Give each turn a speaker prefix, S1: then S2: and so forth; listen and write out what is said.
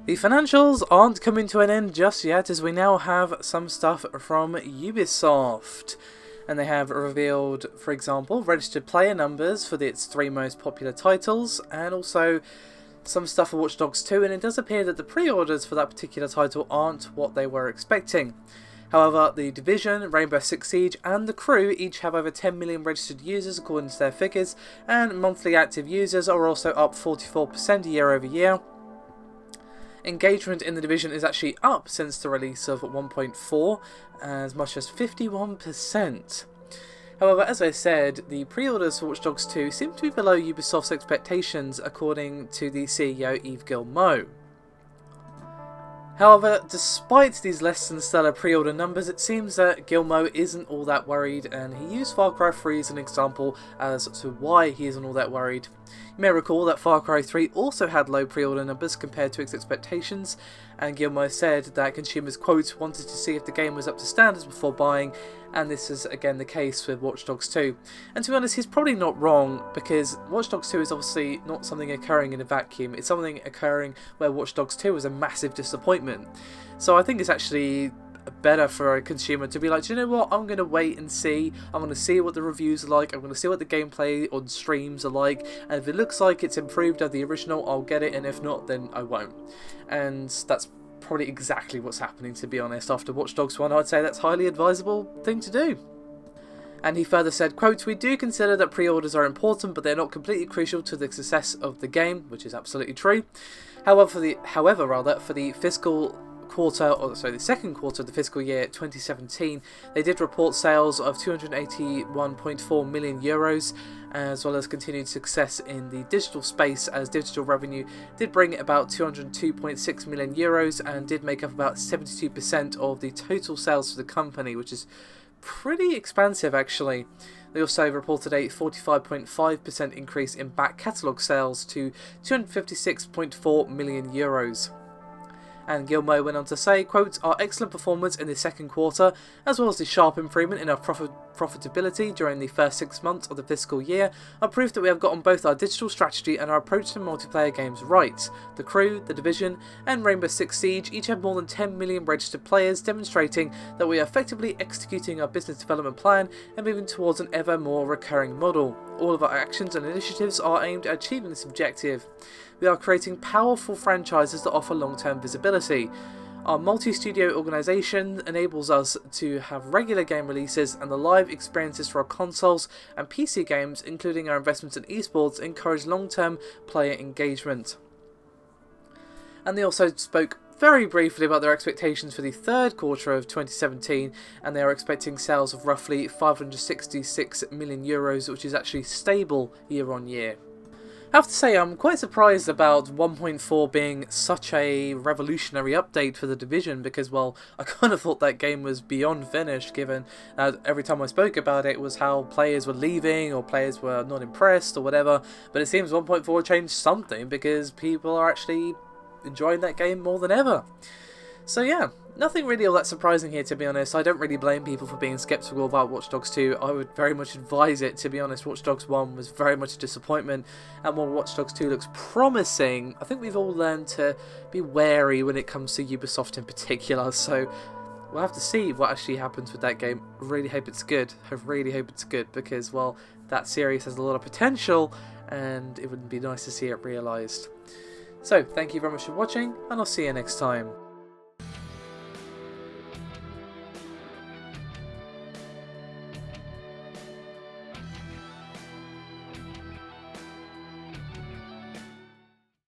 S1: The financials aren't coming to an end just yet, as we now have some stuff from Ubisoft. And they have revealed, for example, registered player numbers for its 3 most popular titles, and also some stuff for Watch Dogs 2, and it does appear that the pre-orders for that particular title aren't what they were expecting. However, The Division, Rainbow Six Siege and The Crew each have over 10 million registered users according to their figures, and monthly active users are also up 44% year over year. Engagement in The Division is actually up since the release of 1.4, as much as 51%. However, as I said, the pre-orders for Watch Dogs 2 seem to be below Ubisoft's expectations according to the CEO Yves Guillemot. However, despite these less than stellar pre-order numbers, it seems that Guillemot isn't all that worried, and he used Far Cry 3 as an example as to why he isn't all that worried. You may recall that Far Cry 3 also had low pre-order numbers compared to its expectations, and Guillemot said that consumers, quote, wanted to see if the game was up to standards before buying, and this is again the case with Watch Dogs 2. And to be honest, he's probably not wrong, because Watch Dogs 2 is obviously not something occurring in a vacuum, it's something occurring where Watch Dogs 2 was a massive disappointment. So I think it's actually better for a consumer to be like, do you know what, I'm going to wait and see, I'm going to see what the reviews are like, I'm going to see what the gameplay on streams are like, and if it looks like it's improved over the original, I'll get it, and if not, then I won't. And that's probably exactly what's happening, to be honest. After Watch Dogs 1, I'd say that's a highly advisable thing to do. And he further said, quote, we do consider that pre-orders are important, but they're not completely crucial to the success of the game, which is absolutely true. However, for the fiscal quarter, or sorry, the second quarter of the fiscal year 2017, they did report sales of 281.4 million euros, as well as continued success in the digital space, as digital revenue did bring about 202.6 million euros and did make up about 72% of the total sales for the company, which is pretty expansive actually. They also reported a 45.5% increase in back catalogue sales to 256.4 million euros. And Guillemot went on to say, quote, our excellent performance in the second quarter, as well as the sharp improvement in our profitability during the first 6 months of the fiscal year, are proof that we have gotten both our digital strategy and our approach to multiplayer games right. The Crew, The Division, and Rainbow Six Siege each have more than 10 million registered players, demonstrating that we are effectively executing our business development plan and moving towards an ever more recurring model. All of our actions and initiatives are aimed at achieving this objective. We are creating powerful franchises that offer long-term visibility. Our multi-studio organisation enables us to have regular game releases, and the live experiences for our consoles and PC games, including our investments in esports, encourage long-term player engagement. And they also spoke very briefly about their expectations for the third quarter of 2017, and they are expecting sales of roughly 566 million euros, which is actually stable year on year. I have to say, I'm quite surprised about 1.4 being such a revolutionary update for The Division, because, well, I kind of thought that game was beyond finished, given that every time I spoke about it was how players were leaving or players were not impressed or whatever, but it seems 1.4 changed something, because people are actually enjoying that game more than ever. So yeah, nothing really all that surprising here, to be honest. I don't really blame people for being skeptical about Watch Dogs 2. I would very much advise it, to be honest. Watch Dogs 1 was very much a disappointment, and while Watch Dogs 2 looks promising, I think we've all learned to be wary when it comes to Ubisoft in particular, so we'll have to see what actually happens with that game. I really hope it's good. I really hope it's good, because, well, that series has a lot of potential, and it would be nice to see it realised. So, thank you very much for watching, and I'll see you next time.